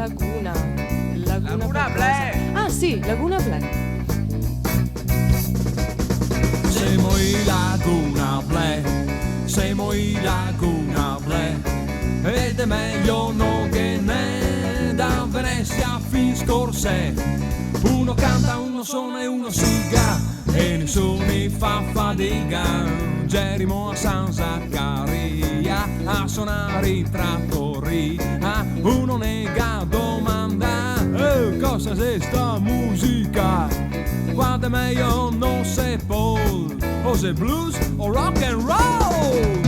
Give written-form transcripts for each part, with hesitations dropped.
Laguna Blé. Ah sì, Laguna Blé. Siamo in Laguna Blé, siamo in Laguna Blé, ed è meglio no che ne, da Venezia fin Scorsè. Uno canta, uno suona e uno siga, e nessuno fa fatica. Gerimo a San Zaccaria, a suonare in trattoria, uno nega domanda, cosa è sta musica? Guarda meglio non se Paul, o se blues o rock and roll.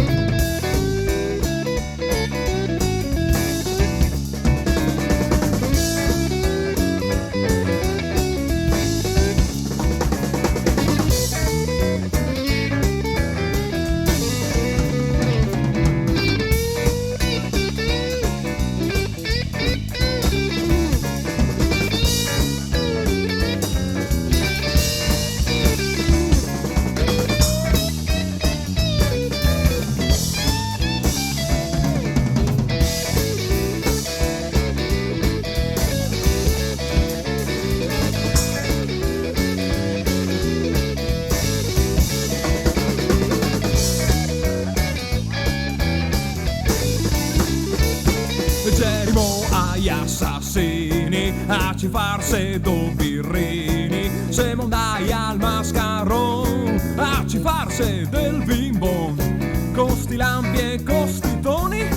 Gerimo agli assassini, a ci farse do birrini, se mondai al mascaron, a ci farse del bimbon, con sti lampi e con sti toni,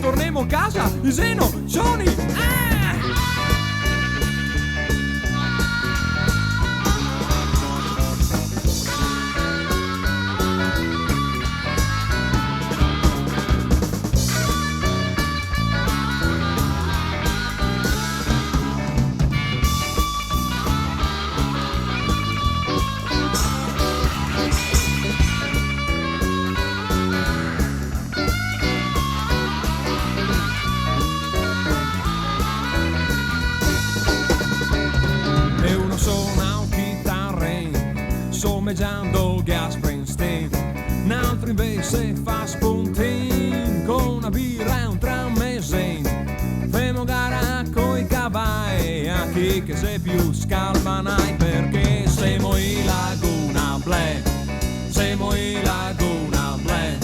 torniamo a casa, iseno, cioni, sommeggiando Gas Springsteen, un altro invece fa spuntin con una birra e un tramesin. Femo gara coi cavalli, a chi che sei più scalmanai, perché siamo in Laguna Blé, siamo in Laguna Blé,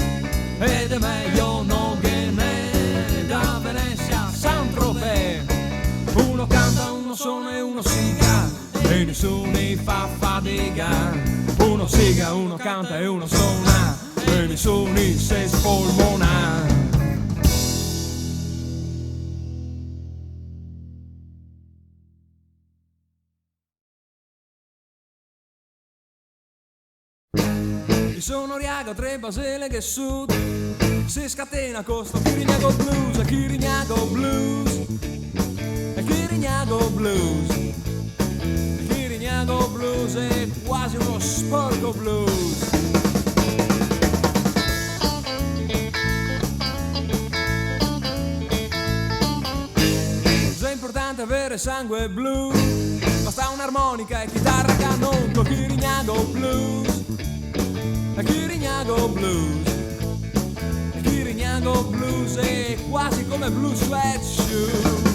ed è meglio non che ne, da Venezia a Saint-Tropez. Uno canta, uno suona e uno siga, e nessuno fa fatica. Uno siga, uno canta e uno suona, e nessuno si spolmona. Io sono Riago, tre Basile che sud, si scatena con sto Chirignago Blues, e Chirignago Blues, e Chirignago Blues. Chirignago Blues è quasi uno sporco blues. È importante avere sangue blu, basta un'armonica e chitarra canon con Chirignago Blues, e Chirignago Blues, e Chirignago Blues è quasi come Blue Sweat Shoes.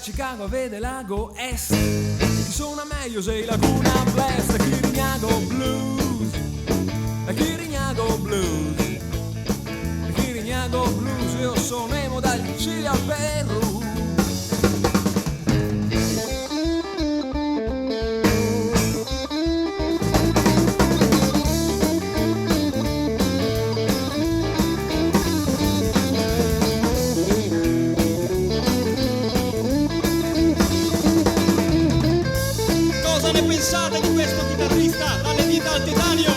Chicago vede Lago Est, chi suona meglio sei Laguna Blast, Chirignago Blues, Chirignago Blues, Chirignago Blues, io suonevo dal Cile al Perù. Pensate di questo chitarrista dalle dita al titanio?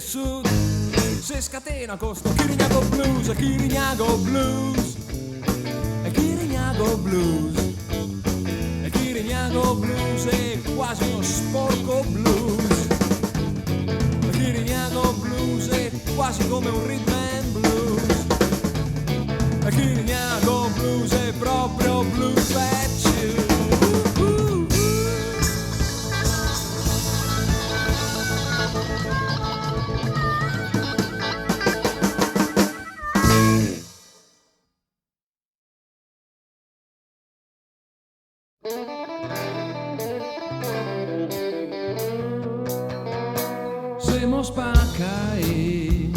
sud se scatena con sto Chirignago Blues, Chirignago Blues, Chirignago Blues, Chirignago Blues è quasi uno sporco blues, Chirignago Blues è quasi come un rhythm and blues, Chirignago Blues è proprio blues at you. Siamo spaccai,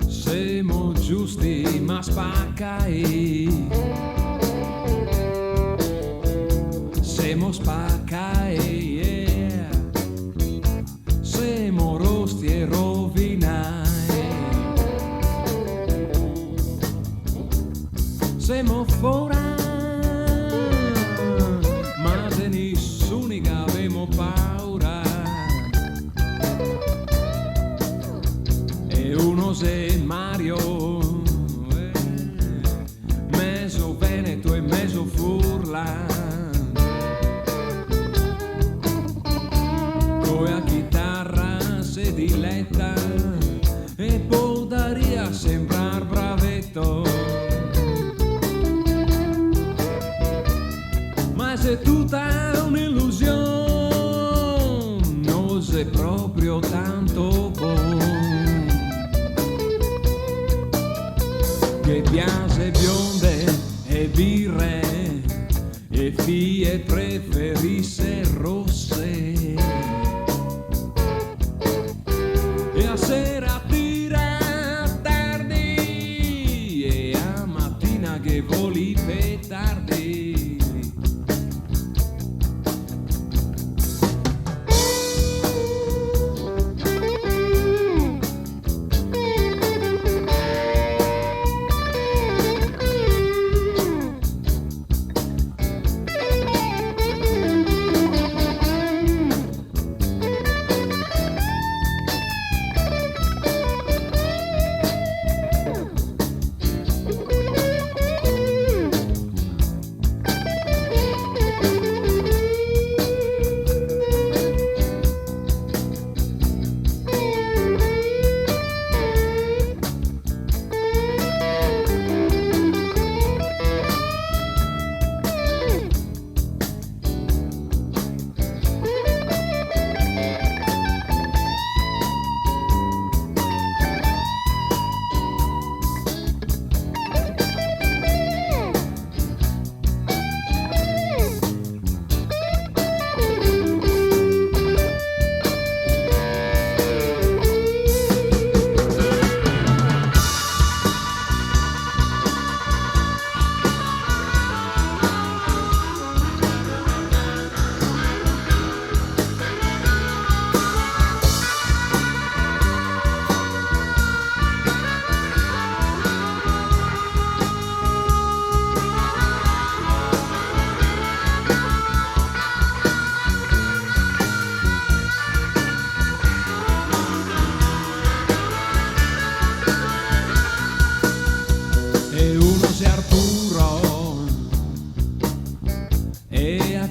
siamo giusti ma spaccai, siamo spaccai, yeah. Siamo rosti e rovinai, siamo fuori. E Mario mezzo veneto e mezzo furlan coi a chitarra si diletta e podaria sembrar bravetto, ma se tutta un'illusione non è proprio tanto buono. Che piase bionde e birre e fie preferisse rosse e a sera tira tardi e a mattina che voli petardi.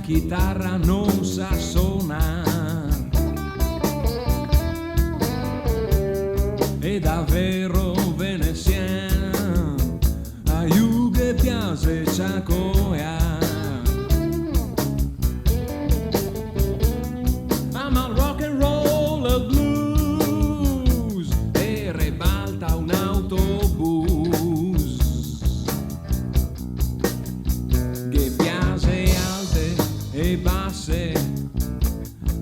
Chitarra non sa suonar e davvero veneziano a Juge piace Ciacoia ama il rock and roll e blues e ribalta un autobus che piace alte e basse,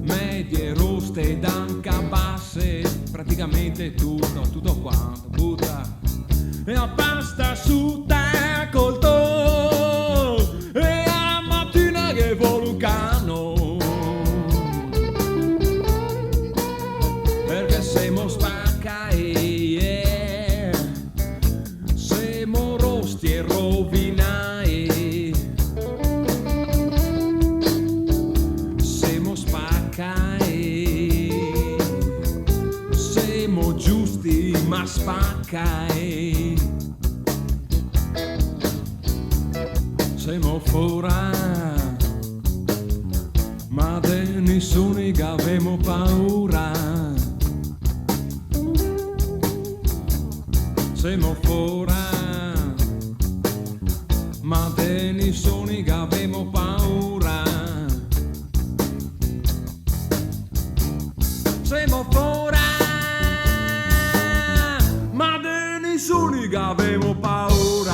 medie, roste ed anche basse, praticamente tutto quanto butta e a pasta asciutta col ton e a mattina che volucano perché siamo spaccai, yeah. Siamo rosti e rovinai. ma spaccai. Siamo fuori, ma di nessuno che avevamo paura. Siamo fuori, ma di nessuno che avevamo paura. Siamo fuori, ma di nessuno che avevamo paura.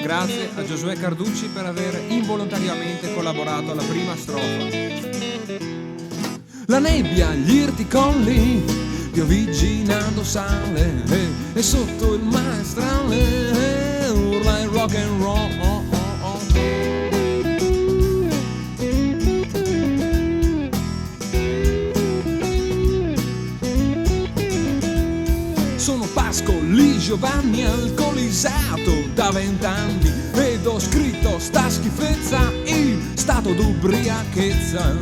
Grazie a Giosuè Carducci per aver involontariamente collaborato alla prima strofa. La nebbia, gli irticolli, piovigginando sale e sotto il maestrale urla il rock and roll. Sono Pascoli Giovanni alcolizzato da 20 anni ed ho scritto sta schifezza in stato d'ubriachezza.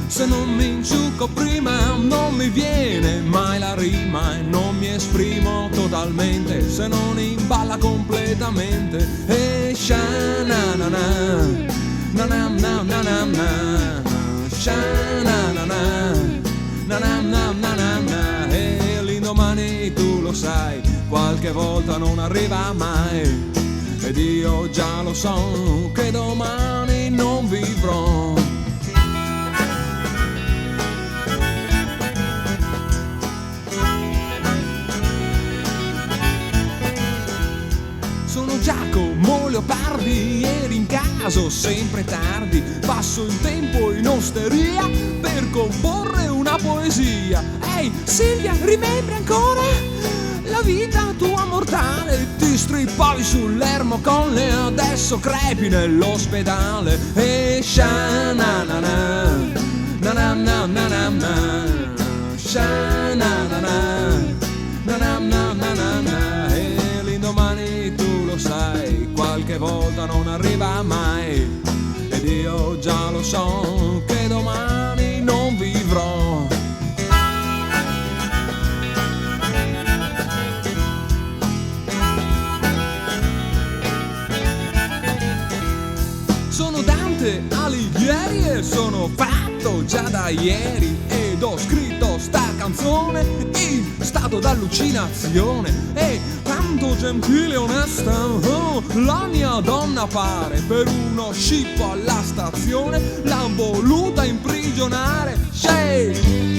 Se non mi inciucco prima non mi viene mai la rima e non mi esprimo totalmente se non imballa completamente. E sha-na-na-na, na-na-na-na-na-na, sha-na-na-na, na-na-na-na-na-na. E l'indomani tu lo sai, qualche volta non arriva mai. Ed io già lo so che domani non vivrò. Sono Giacomo Leopardi e rincaso sempre tardi. Passo il tempo in osteria per comporre una poesia. Ehi Silvia, rimembri ancora la vita tua mortale? Ti strippavi sull'ermo con le, adesso crepi nell'ospedale. E sha-na-na-na, na-na-na-na-na-na, sha-na-na-na, na-na-na-na-na-na. E l'indomani tu lo sai, qualche volta non arriva mai. Ed io già lo so che domani non vivrò. Sono Dante Alighieri e sono fatto già da ieri ed ho scritto sta canzone in stato d'allucinazione. E tanto gentile e onesta, oh, la mia donna pare, per uno scippo alla stazione l'han voluta imprigionare. Shake!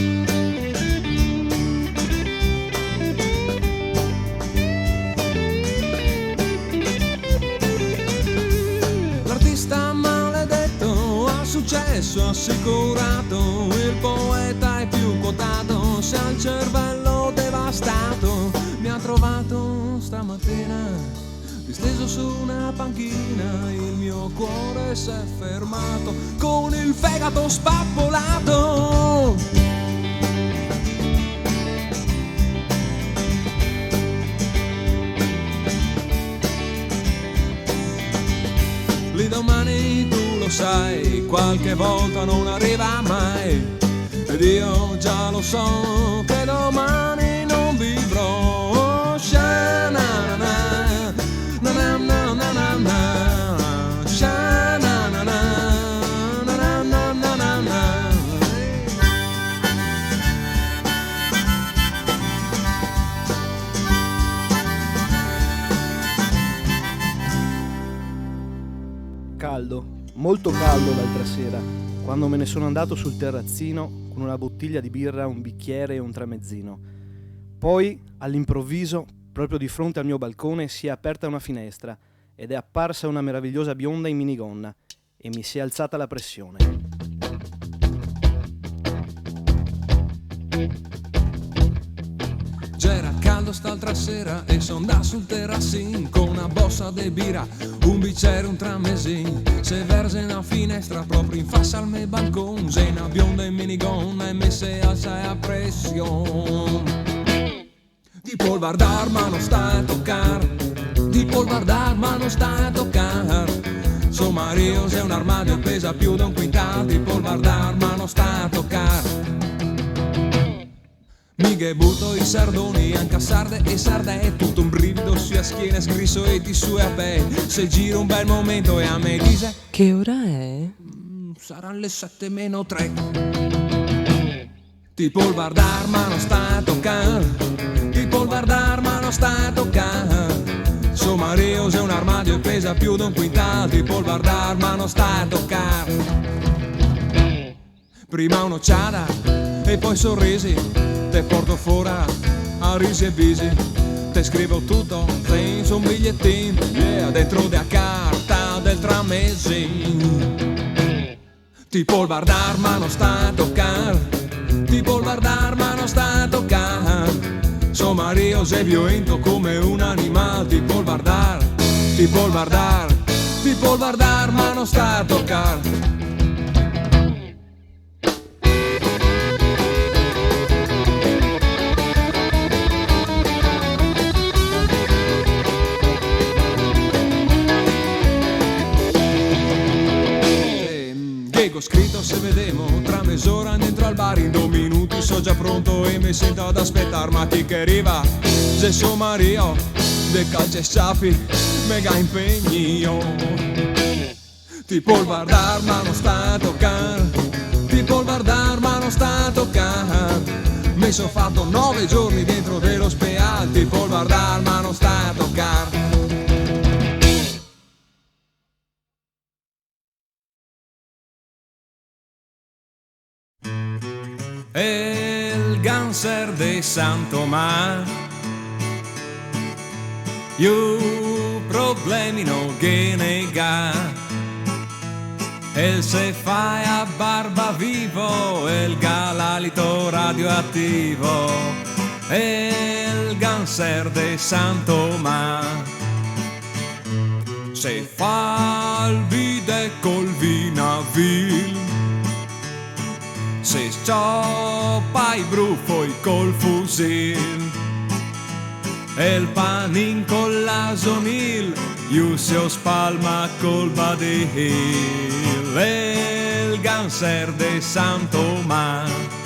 Successo assicurato, il poeta è più quotato, se ha il cervello devastato. Mi ha trovato stamattina disteso su una panchina, il mio cuore si è fermato con il fegato spappolato. L'indomani tu lo sai, qualche volta non arriva mai. Ed io già lo so che domani non vivrò. Sha-na-na-na, na-na-na-na-na, sha-na-na-na, na-na-na-na-na. Caldo, molto caldo l'altra sera, quando me ne sono andato sul terrazzino con una bottiglia di birra, un bicchiere e un tramezzino. Poi, all'improvviso, proprio di fronte al mio balcone, si è aperta una finestra ed è apparsa una meravigliosa bionda in minigonna e mi si è alzata la pressione. C'era caldo parlando st'altra sera e son da sul terrassin con una bossa de birra, un bicchiere, un tramesin. Se verse una finestra proprio in faccia al me balcon, se una bionda in minigon e me se alza a pressione. Di polvardar ma non sta a tocar, di polvardar ma non sta a tocar. Suo marito è un armadio e pesa più di un quintale, di polvardar ma non sta a tocar. Miche butto i sardoni, anche sarde e sarde, tutto un brivido sulla schiena, scrisso e ti sue a pe. Se giro un bel momento e a me dice: Che ora è? Saranno le 7 meno 3. Ti polvardar ma non sta a tocar, ti polvardar ma non sta a tocar. Suo marito è un armadio e pesa più di un quintale, ti polvardar ma non sta a tocar. Prima un'occhiata e poi sorrisi, te porto fuori a risi e bisi. Te scrivo tutto senza un bigliettino, yeah, dentro della carta del tramesin. Ti polvardar ma non sta a tocar, ti polvardar ma non sta a tocar. Suo marito è violento come un animale, ti polvardar, ti polvardar, ti polvardar ma non sta a tocar. Scritto se vedemo tra mezz'ora dentro al bar, in 2 minuti so già pronto e mi sento ad aspettar. Ma chi che arriva? Gesù Mario, de calce e sciapi, mega impegni io. Ti polvardar ma non sta a tocar, ti polvardar ma non sta a tocar. Mi so fatto 9 giorni dentro dell'ospedale, ti polvardar ma non sta a tocar. El Ganser de San Tomás, io problemi no che nega. El se fa a barba vivo, el galalito radioattivo, el Ganser de San Tomás. Se fa il vide col vinavil, se scioppa i brufoli col fusil, e il panin con l'asonil, io se spalma col badil, e il Ganser de San Tomás.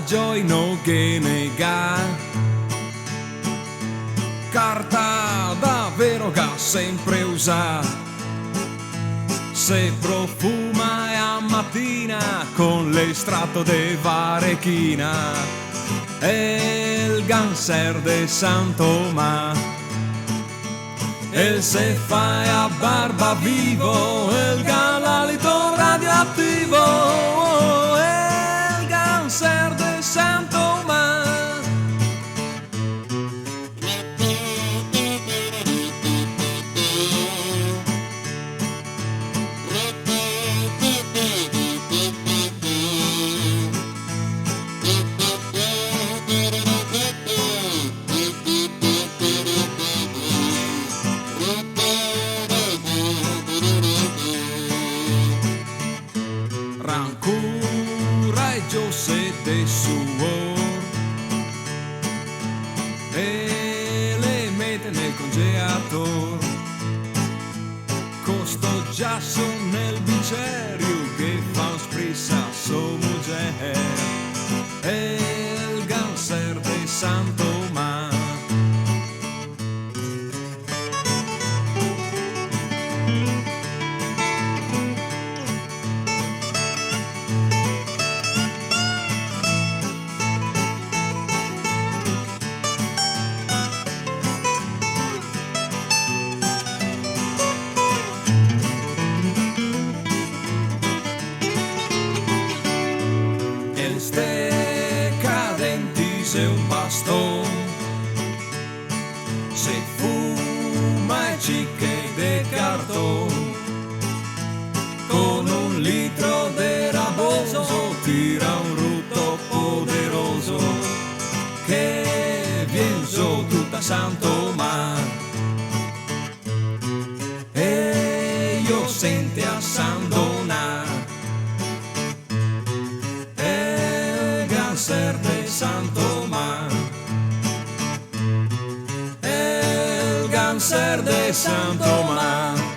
Joy no che nega, carta davvero che sempre usa, se profuma e a mattina con l'estratto de varechina, e il Ganser de San Tomás. E se fai a barba vivo, il galalito radioattivo, il Ganser de San Tomás. Rancura e giose de suor, e le mette nel congelatore, costo già son nel bicerio che fa un sprissa so mujer, e il Ganser de San Tomás. pienso tutta Santo Mar. E io sente a San Donar, el ganser de Santo Mar, el ganser de Santo Mar.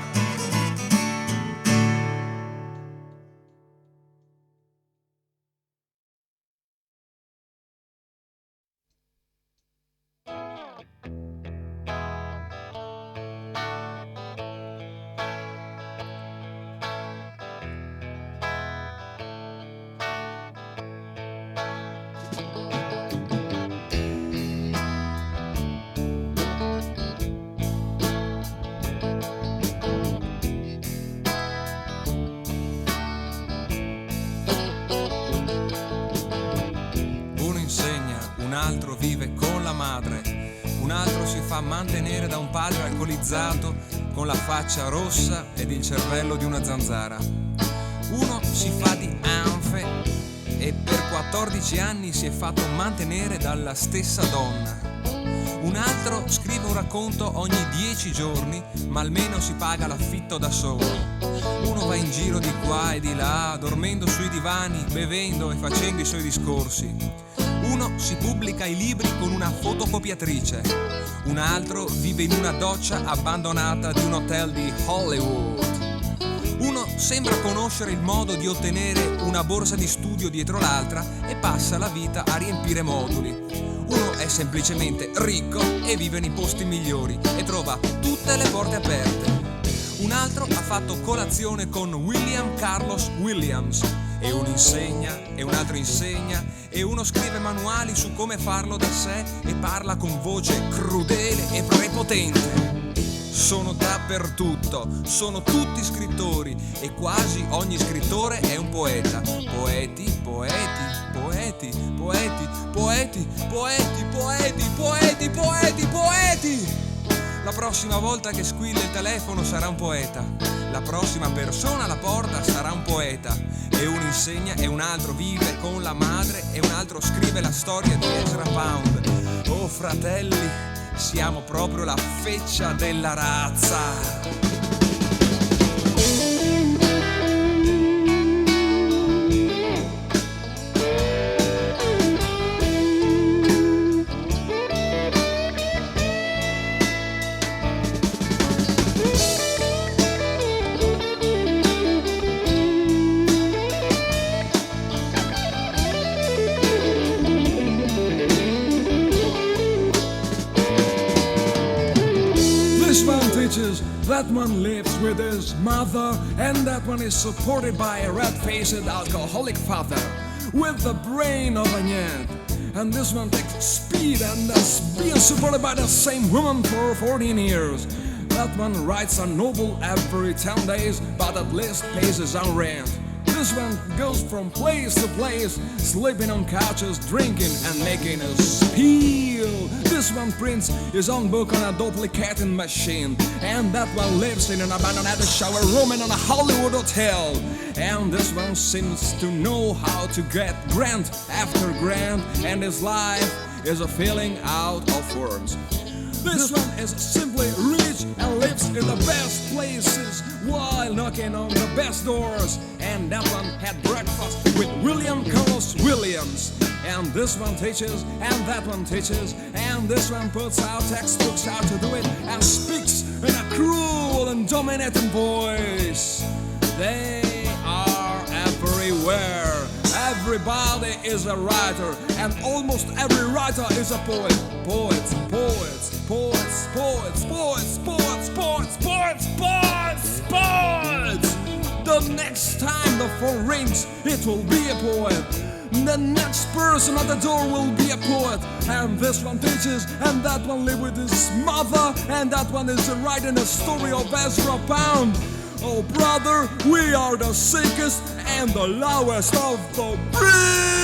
Un altro vive con la madre, un altro si fa mantenere da un padre alcolizzato con la faccia rossa ed il cervello di una zanzara. Uno si fa di anfe e per 14 anni si è fatto mantenere dalla stessa donna. Un altro scrive un racconto ogni 10 giorni, ma almeno si paga l'affitto da solo. Uno va in giro di qua e di là, dormendo sui divani, bevendo e facendo i suoi discorsi. Uno si pubblica i libri con una fotocopiatrice, un altro vive in una doccia abbandonata di un hotel di Hollywood. Uno sembra conoscere il modo di ottenere una borsa di studio dietro l'altra e passa la vita a riempire moduli. Uno è semplicemente ricco e vive nei posti migliori e trova tutte le porte aperte. Un altro ha fatto colazione con William Carlos Williams, e uno insegna, e un altro insegna, e uno scrive manuali su come farlo da sé e parla con voce crudele e prepotente. Sono dappertutto, sono tutti scrittori e quasi ogni scrittore è un poeta. Poeti, poeti, poeti, poeti, poeti, poeti, poeti, poeti, poeti, poeti. La prossima volta che squilla il telefono sarà un poeta. La prossima persona alla porta sarà un poeta. E uno insegna e un altro vive con la madre e un altro scrive la storia di Ezra Pound. Oh fratelli, siamo proprio la feccia della razza. That one lives with his mother, and that one is supported by a red-faced alcoholic father with the brain of a Ned. And this one takes speed and is being supported by the same woman for 14 years. That one writes a novel every 10 days, but at least pays his own rent. This one goes from place to place, sleeping on couches, drinking and making a spiel. This one prints his own book on a duplicating machine. And that one lives in an abandoned shower room in a Hollywood hotel. And this one seems to know how to get grant after grant, and his life is a filling out of words. This one is simply rich and lives in the best places while knocking on the best doors. And that one had breakfast with William Carlos Williams. And this one teaches, and that one teaches, and this one puts out textbooks how to do it and speaks in a cruel and dominating voice. They are everywhere. Everybody is a writer, and almost every writer is a poet. Poets, poets, poets, poets, poets, poets, poets, poets, poets, poets. The next time the phone rings, it will be a poet. The next person at the door will be a poet. And this one teaches, and that one lives with his mother, and that one is writing a story of Ezra Pound. Oh brother, we are the sickest and the lowest of the breed.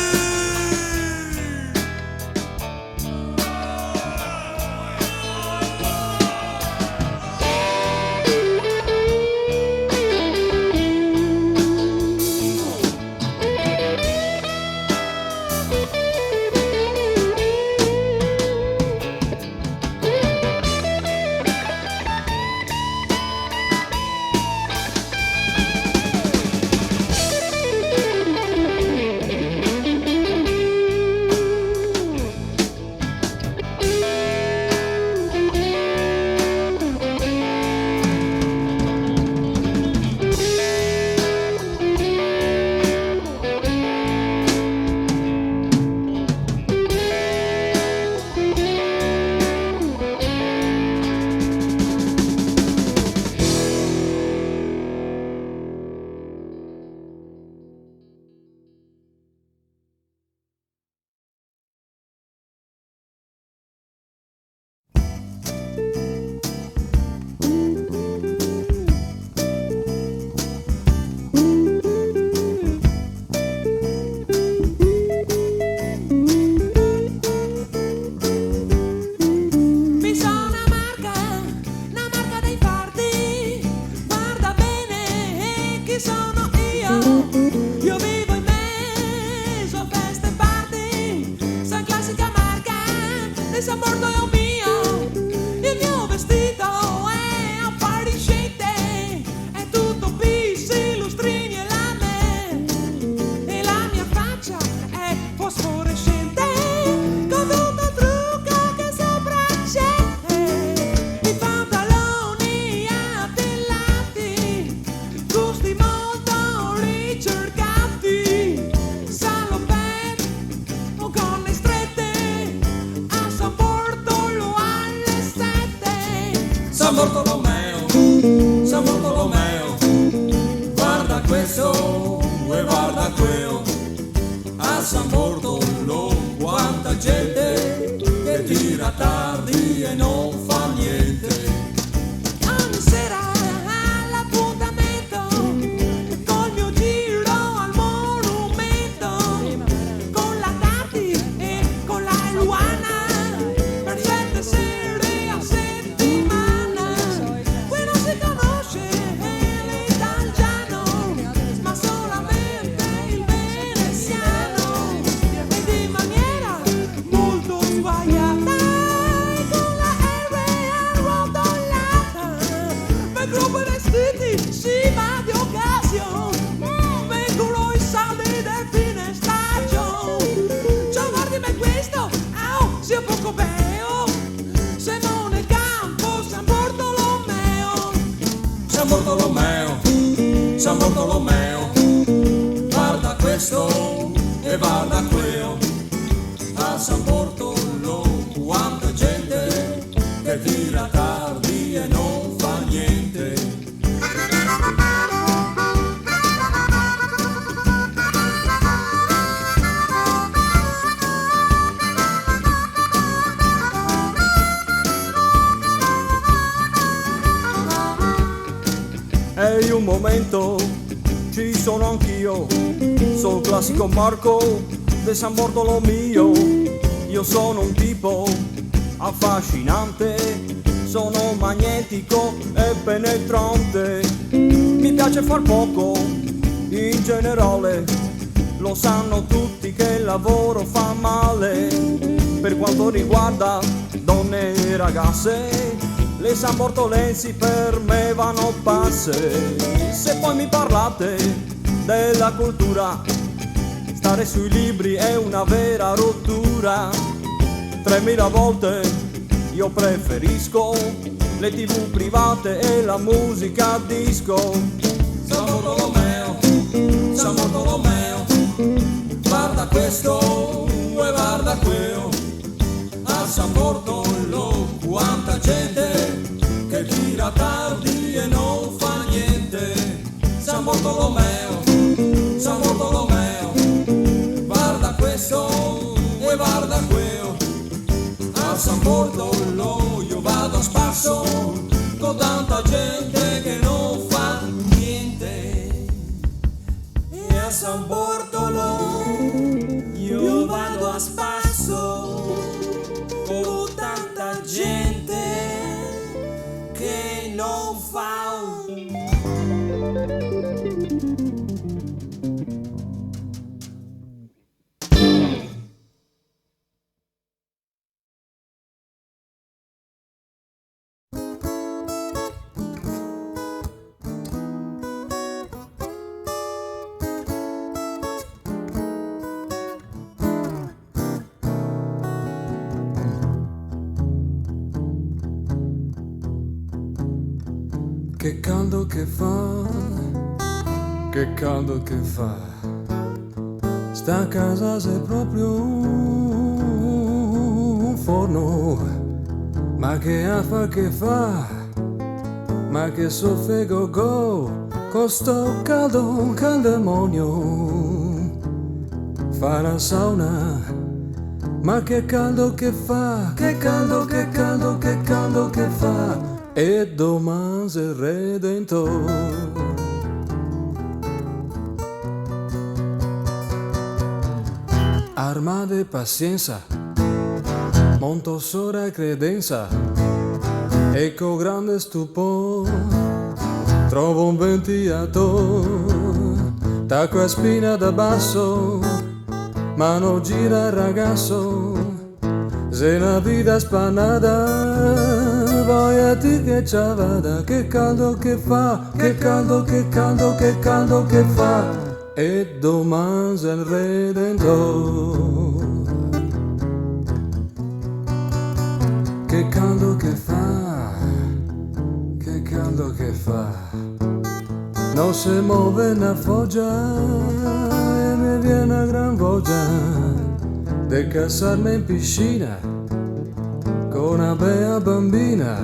porto io mio, il mio vestito è appariscente, è tutto pisi, lustrini e lame, e la mia faccia è fosforescente, con tutto trucco che sopraccende, i pantaloni attillati, gusti molto ricercati, salopette o gonne strette, a San Bortolo alle 7. San Bartolomeo, San Bartolomeo, guarda questo e guarda quello, a San Bortolo quanta gente che tira tardi e non fa niente. Ogni sera all'appuntamento, col mio giro al monumento, con la Tati e con la Luana, per 7 sere a settimana. Qui non si conosce l'italiano, ma solamente il veneziano, e di maniera molto sbagliata, e con la R arrotolata. Per gruppo i vestiti si va di occasione, vengono i saldi del fine stagione. Ciao, guardi me questo, au, sia poco beo, Simone Campo, San Bartolomeo. San Bartolomeo, San Bartolomeo, guarda questo e guarda quello, a San Bartolo quanta gente che tira tardi e non fa niente. Ehi, un momento, ci sono anch'io, sono il classico Marco de San Bartolomeo. Io sono un tipo affascinante, sono magnetico e penetrante. Mi piace far poco, in generale, lo sanno tutti che il lavoro fa male. Per quanto riguarda donne e ragazze, le San Bortolensi per me vanno passe. Se poi mi parlate della cultura, stare sui libri è una vera rottura. 3000 volte io preferisco le TV private e la musica a disco. San Bartolomeo, San Bartolomeo, guarda questo e guarda quello, a San Bartolo quanta gente che tira tardi e non fa niente. San Bartolomeo, San Bartolomeo, guarda questo e guarda quello, a San Bartolo io vado a spasso con tanta gente che non fa niente. E a San Bartolo io vado a spasso con tanta gente che non fa Che caldo che fa, che caldo che fa. Sta casa sei proprio un forno. Ma che affa che fa, ma che soffego go, con sto caldo, caldemonio. Fa la sauna, ma che caldo che fa, che caldo, che caldo, che caldo che fa. E domani il Redentore. Arma de pazienza, monto sora credenza, e con grande stupore trovo un ventilatore, tacqua spina da basso, mano gira il ragazzo, Se la vita spannata, poi a te che ci vada, che caldo che fa, che caldo, che caldo, che caldo che fa, e domani c'è il Redentore. Che caldo che fa, che caldo che fa, non si muove una foggia e mi viene una gran voglia di casarmi in piscina con una bella bambina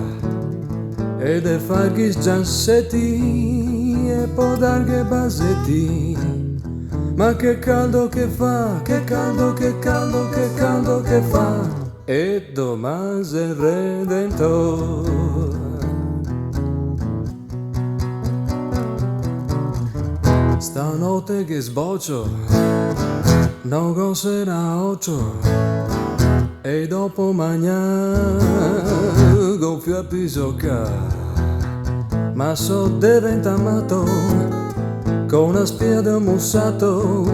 e di fargli sgiansetti e poi dargli basetti. Ma che caldo che fa, che caldo, che caldo, che caldo che fa, e domani c'è il Redentore. Stanotte che sboccio, non conserà occhio, e dopo mangiare gonfio a pisocca, ma so diventato con una spia di mussato,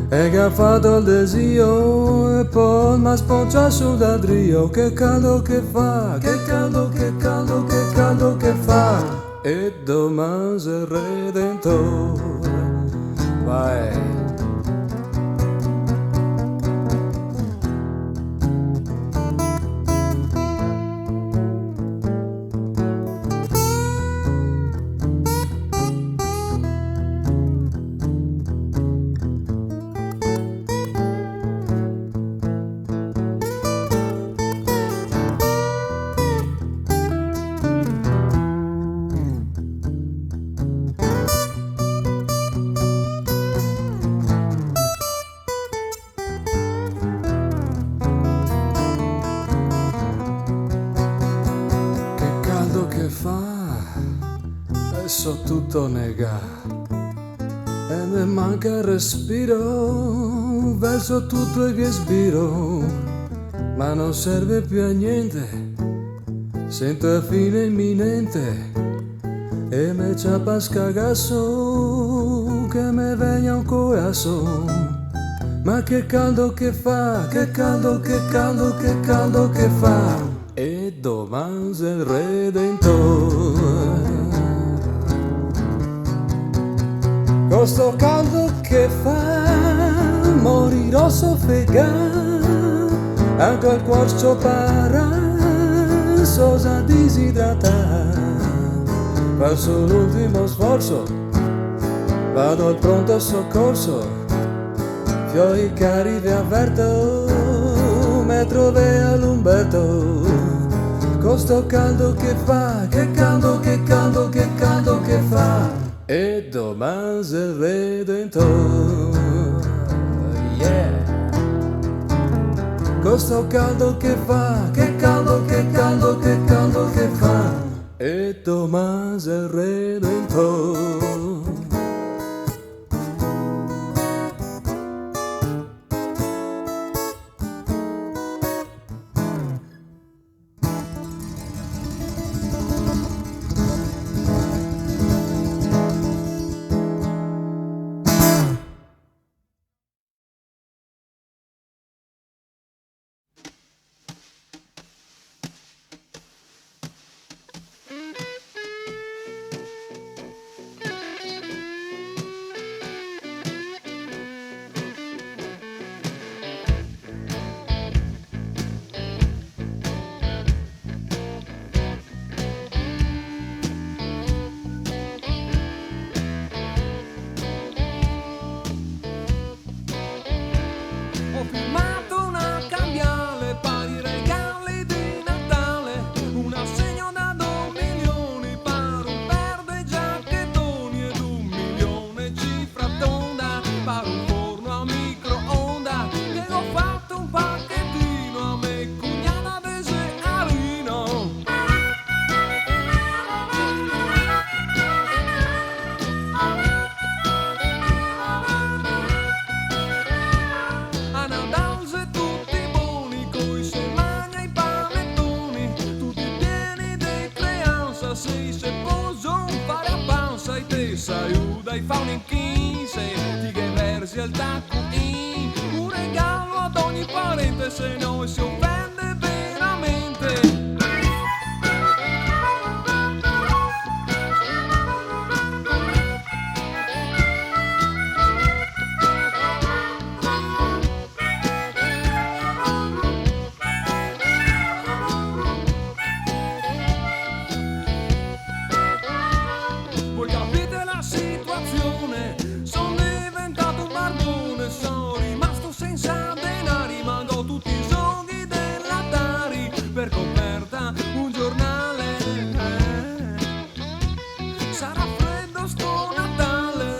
e che ha fatto il desio e poi mi spoccia sul dadrio. Che caldo che fa, che caldo, che caldo, che caldo che fa, e domani c'è il Redentore. Vai. So tutto nega e mi manca il respiro, verso tutto che sbiro, ma non serve più a niente, sento la fine imminente e me ciappa scagasso che me vegna un coasso. Ma che caldo che fa, che caldo, che caldo, che caldo che fa, e domani c'è il Redentore. Con sto caldo che fa, morirò soffocato, anche il cuore para, sosa disidratata. Faccio l'ultimo sforzo, vado al pronto soccorso, fiori cari vi avverto, me trove all'Umberto. Con sto caldo che fa, che caldo, che caldo, che caldo che fa, e domani c'è il Redentore. Yeah. Con sto caldo che fa, che caldo, che caldo, che caldo che fa, e domani c'è il Redentore. Dai fa un inchise, di che versi al tacco in un regalo ad ogni parente, se noi si offende carta, un giornale. Sarà freddo sto Natale,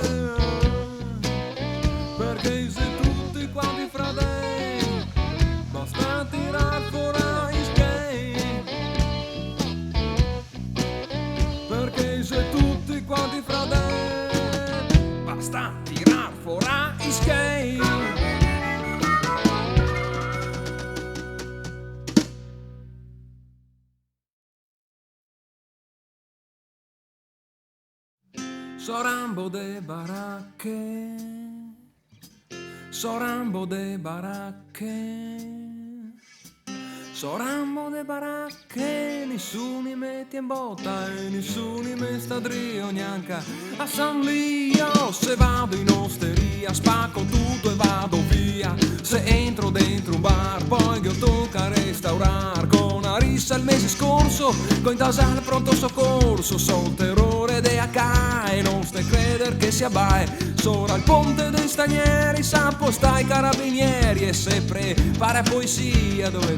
perché se tutti quanti fratelli basta tirar fuori skate, perché se tutti quanti fratelli basta tirar fuori skate. Sorambo de baracche, Sorambo de baracche, Sorambo de baracche, nessuno metti in botta e nessuno mi sta drio neanche a San Lio. Se vado in osteria spacco tutto e vado via, se entro dentro un bar poi io tocca restaurar con una rissa il mese scorso, con tasale pronto soccorso, so terrore de AK e non stai creder che sia bae, sopra il ponte dei Stagneri sappo stai carabinieri e se prepara poesia dove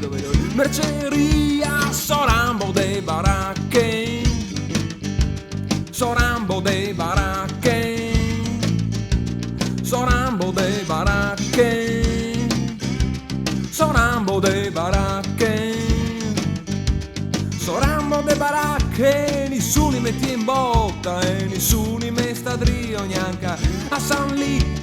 merceria. Sorambo de baracche, Sorambo de baracche, Sorambo de baracche, Sorambo de baracche, Sorambo de baracche, nessuno metti in botta e nessuno me sta drio neanche a San Lì.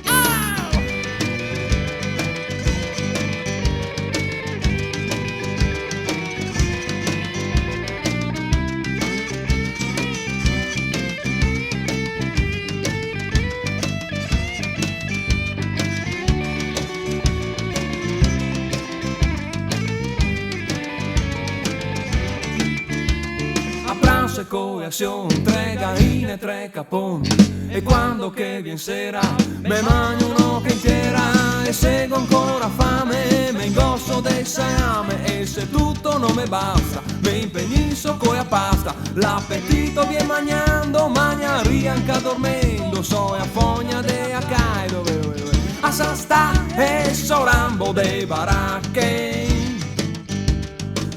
Coazione, 3 gaine e 3 caponi, e quando che vien sera me mangio un'oca intera e seguo ancora fame, me ingosso del salame e se tutto non me basta me impegnisso coi a pasta, l'appetito vien magnando, magna rianca dormendo, so a fogna de a cai dove a San sta e Sorambo de baracche,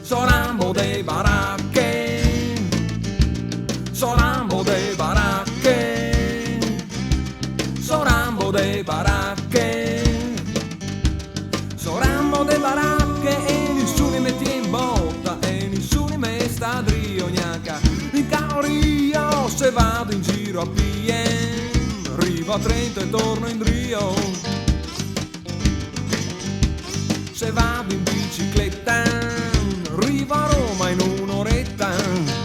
Sorambo de baracche, Sorambo de baracche, Sorambo de baracche, Sorambo de baracche e nessuno metti in botta e nessuno me sta drio neanche in caloria. Se vado in giro a PM, arrivo a 30 e torno in drio. Se vado in bicicletta, arrivo a Roma in un'oretta.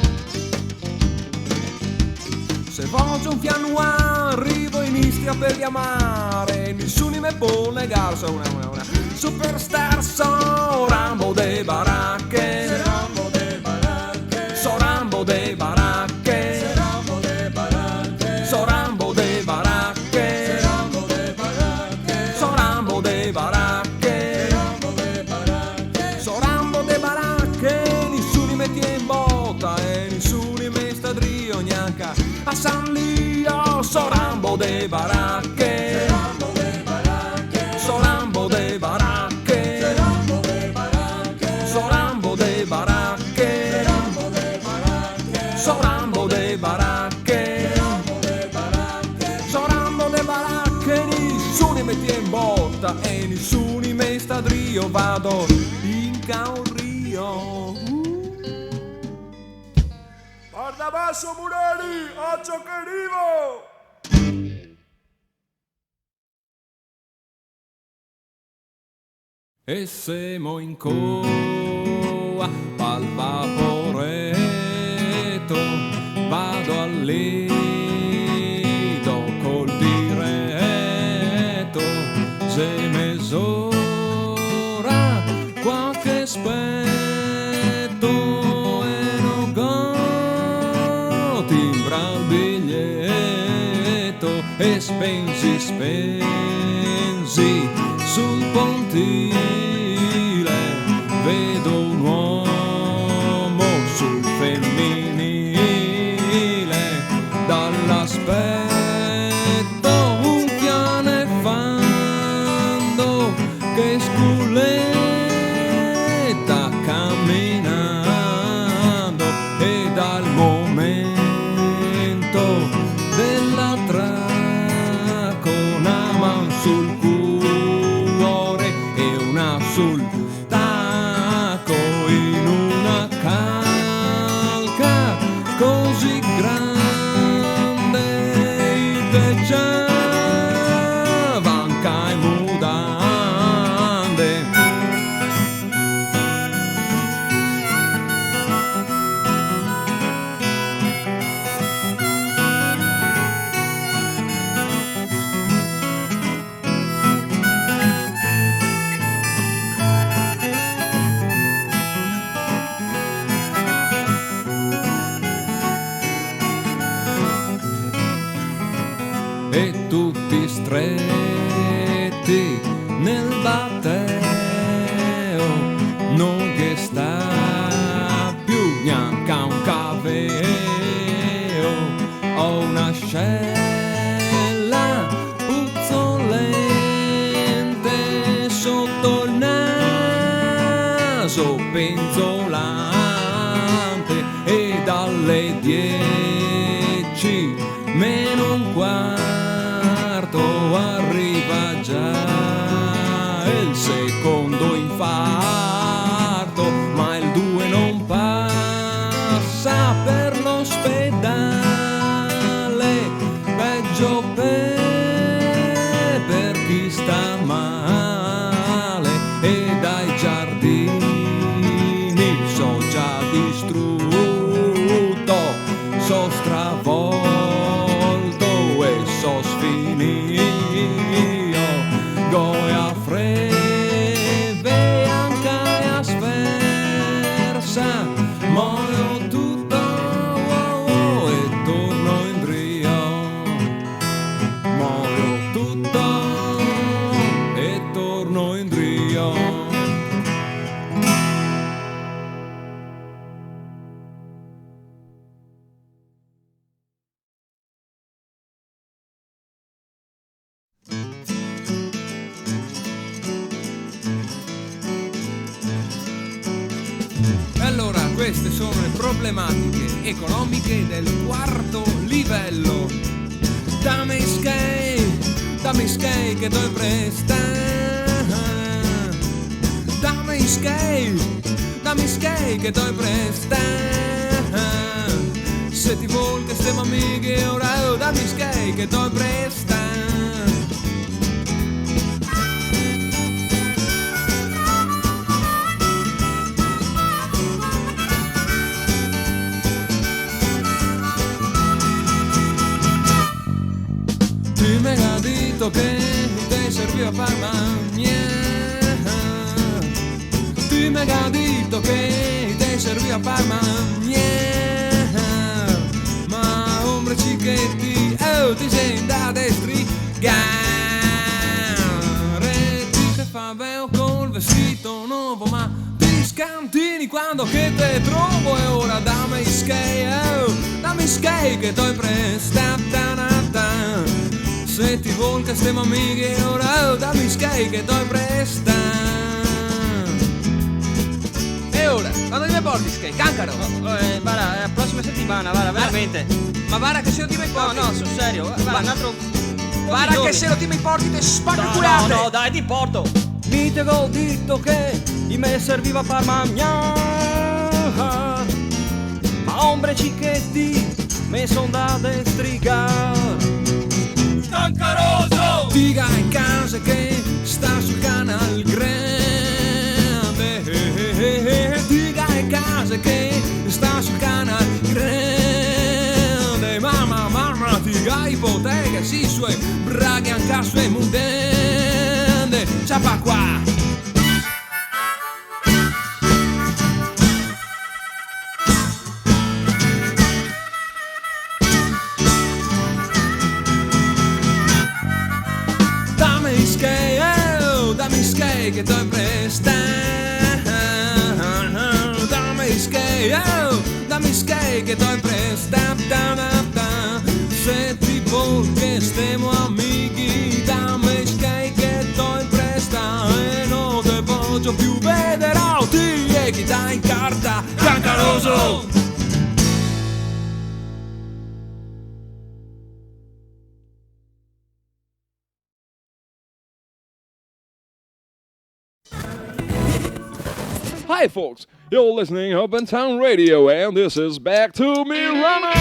Se voglio un piano arrivo in Istria per chiamare, nessuno me può negarsi una superstar. Sorambo de baracche, Sorambo de baracche, Sorambo de baracche, Sorambo de baracche, Sorambo de baracche, Sorambo de baracche, Sorambo de baracche, Sorambo de baracche, nessuno metti in botta e nessuno me sta drio neanche a San Lio. Sorambo de baracche, Sorambo de baracche, Sorambo de baracche, Sorambo de baracche, Sorambo de baracche, Sorambo de baracche, Sorambo de baracche, Sorambo de baracche, nessuno metti in botta e nessuno me sta drio, vado in Caurio. Guarda basso Murari, occhio che arrivo! E siamo in coa al vaporetto, vado al lido col diretto, se mezz'ora qualche aspetto e non timbra il biglietto e spensi sul pontile, vedo un uomo sul femminile, dall'aspetto un cane fando che sculetta camminando e tutti stretti nel batteo, non che sta più neanche un caveo, ho una scella puzzolente sotto il naso penzolante e dalle 10 meno un quarto arriva già il secondo infarto, ma il 2 non passa per l'ospedale, peggio per chi sta male, e dai giardini so già distrutto, so stravolto e so sfinito, goia freve anche a sversa, muoio tutto e torno in drio, muoio tutto e torno in drio. Allora, queste sono le problematiche economiche del quarto livello. Dammi skate che ti presta. Dammi skate che ti presta. Se ti vuol che stiamo amiche ora, oh, dammi skate che ti presta. Tu mi hai detto che ti serviva per mangiare. Tu mi hai detto che ti serviva per mangiare. Ma ombre cicchetti, oh, ti sei andato a strigare. Ti che fa veo col vestito nuovo, ma ti scantini quando che te trovo. E ora dammi skate, oh, dammi skate che ti presta. Se ti vuol che stiamo amiche ora, oh, dammi skate che ti presta. E ora, quando mi porti skate? Cancaro! Guarda, la prossima settimana, guarda, veramente. Ma guarda che se non ti mi porti! No, sul serio, guarda, un altro... Guarda che se non ti mi porti ti spacco il culate! No, dai, ti porto! Mi te ho detto che di me serviva per mangiare. Ma ombre cicchetti, me son da strigare. Cancaroso! Diga in casa che sta sul canal grande. Diga in casa che sta sul canal grande. Mamma, diga ipoteca, si sue braghe anche a sue mudende. Ciapa qua! Dammi skate che ti presta. Dammi skate che ti presta. Se ti vuol che stiamo amici, dammi skate che ti presta. E non te voglio più vedere, ti e chi dà in carta Cancaroso. Hi folks, you're listening Up in Town Radio and this is Back to Milano!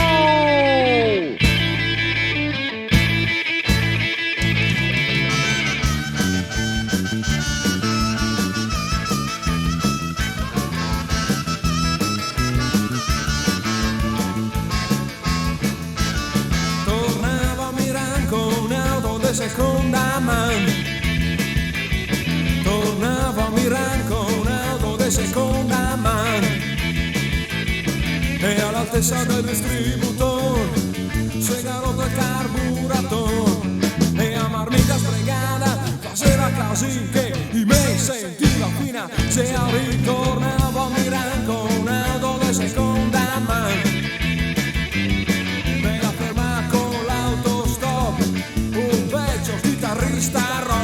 Tornavo a Milano con un'auto di seconda mano. Tornavo a Milano con un'auto di seconda mano. E all'altezza del distributore si è rotto il carburatore. así que y me sentí la fina. Se ritornavo a mirar con auto de seconda mano. Me la ferma con l'autostop, un vecchio chitarrista rock.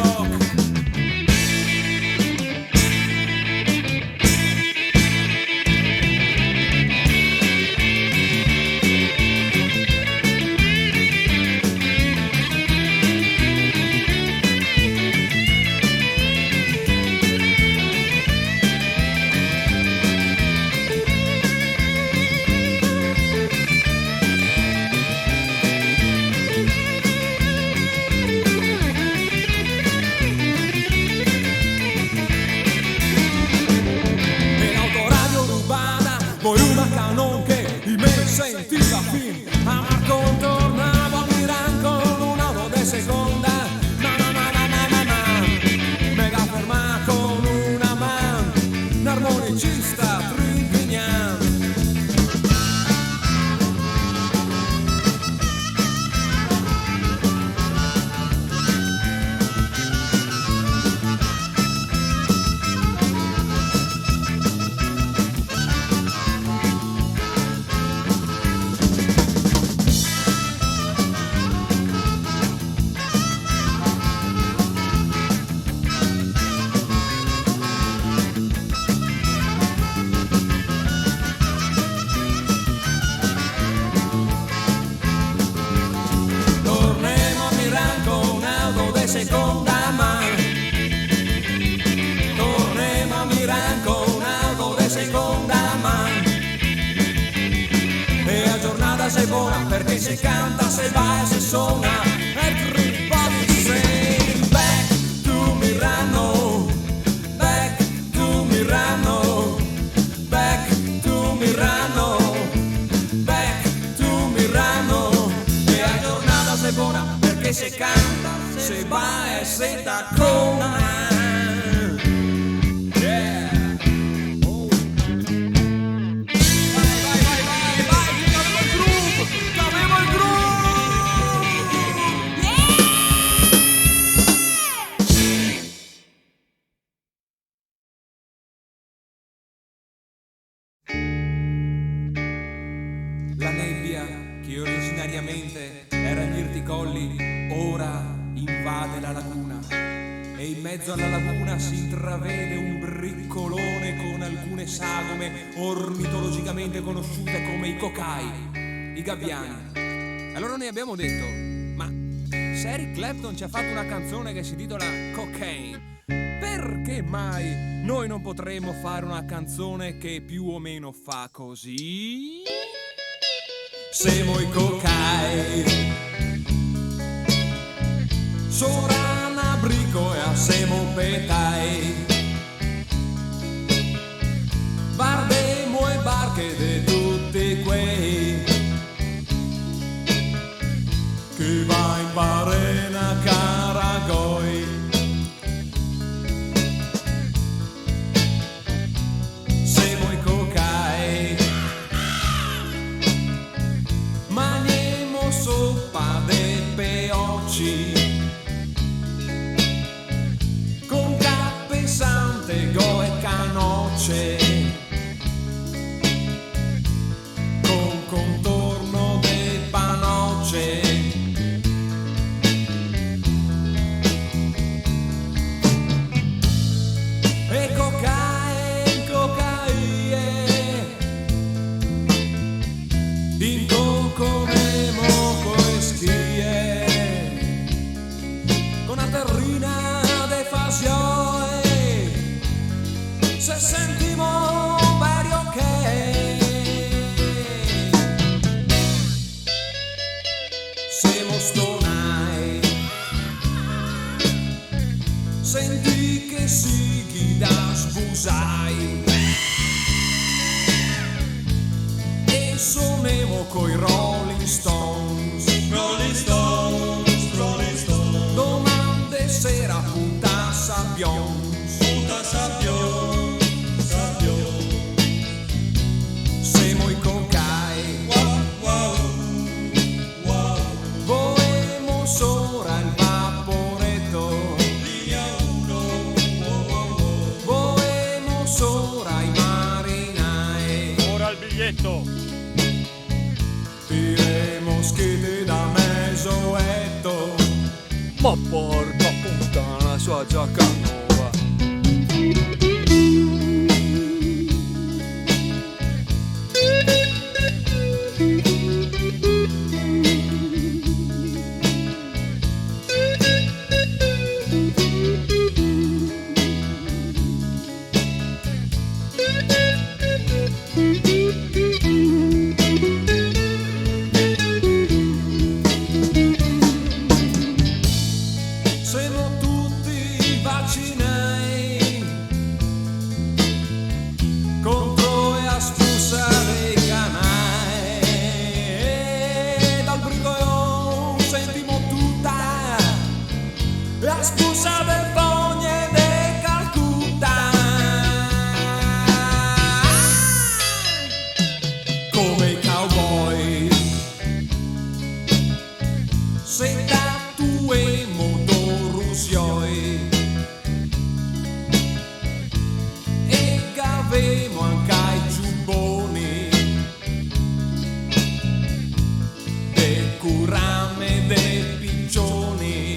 Sentiva fin a Marco, tornavo a Milan con un'auto de seconda. Me la ferma con una man, un armonicista Trimpignan. Seconda mano, torniamo a Milan con un'auto di seconda mano. E la giornata sei buona perché si canta, se va e si suona. Everybody say back to Milano, back to Milano, back to Milano, back to Milano. E la giornata sei buona perché si canta, se va e se taccona. Yeah. Oh. Vai, che avevo il groove, La nebbia che originariamente era agli Irticolli ora invade la laguna e in mezzo alla laguna si intravede un briccolone con alcune sagome ornitologicamente conosciute come i cocai, i gabbiani. Allora noi abbiamo detto, ma se Eric Clapton ci ha fatto una canzone che si intitola Cocaine, perché mai noi non potremmo fare una canzone che più o meno fa così? Siamo i cocai, Sorana brico e siamo petai, guardemo e barche di tutti quei che va in barena caragoi. Siamo i cocai, mangiamo soppa de peocci, go e canocce, con contorno de panocce. E cocaie, incoconemo coi schie, con una terrina de fasio. Se sentimo very ok, siamo stonai, senti che si da sbusai e suonemo coi Rolling Stones, Rolling Stones, Rolling Stones. Domande sera punta Sapiens, punta Sapiens. Voemo sopra il vaporetto, linea 1, Ecco, tire moschiti da mesoetto. Ma porca puttana, la sua giacca nuova. Siamo tutti vaccinati contro e a spruzzare i canai. E dal brico sentimo tutta la spuzza del fogne de Calcutta. Come i cowboy se tatuemo motorusioi e cavemo anche i giubboni de curame de piccioni.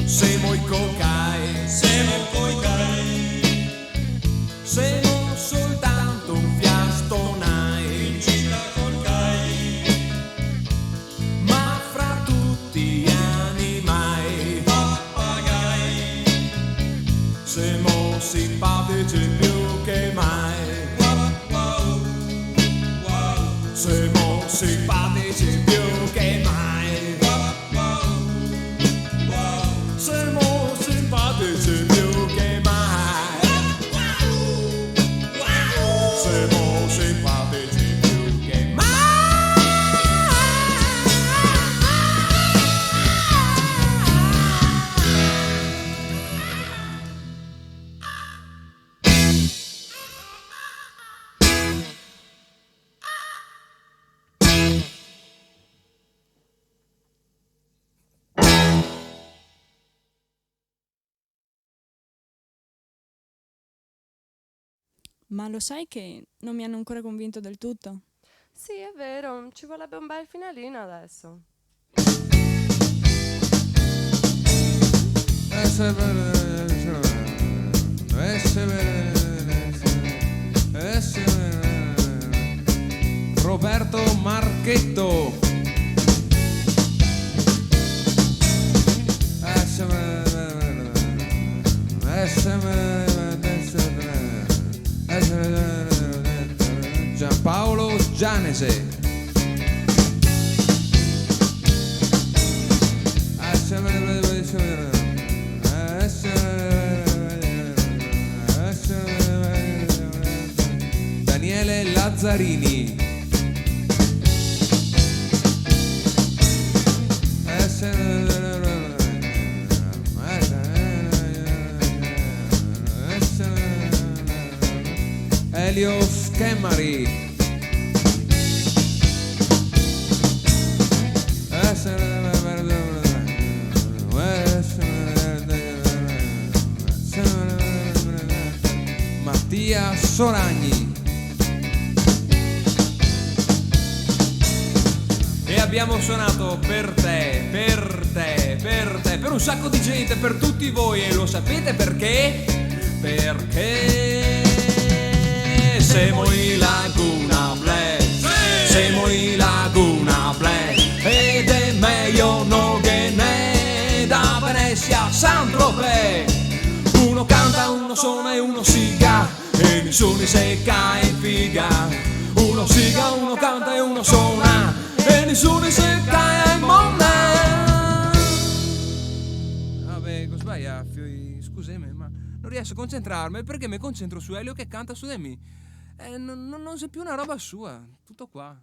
Semo i cocai, semo coi cai, semo soltanto un fiastonai, gira col cai, ma fra tutti gli animali, pappagai, semo simpatici più che mai, semo simpatici più che mai, semo simpatici più che mai, semo simpatici più che mai. Ma lo sai che non mi hanno ancora convinto del tutto? Sì, è vero, ci vorrebbe un bel finalino adesso. Roberto Marchetto. Giampaolo Gianese. Daniele Lazzarini. Elio Schemmari. Mattia Soragni. E abbiamo suonato per te, per te, per te, per un sacco di gente, per tutti voi. E lo sapete perché? Perché siamo i Laguna Black, siamo i Laguna Black, ed è meglio non che ne da Venezia a Saint-Tropez. Uno canta, uno suona e uno siga, e nessuno si secca in figa. Uno siga, uno canta e uno suona, e nessuno si secca in monda. Vabbè, sbaglia, scusami, ma non riesco a concentrarmi, perché mi concentro su Elio che canta su di me. Non c'è più una roba sua, tutto qua.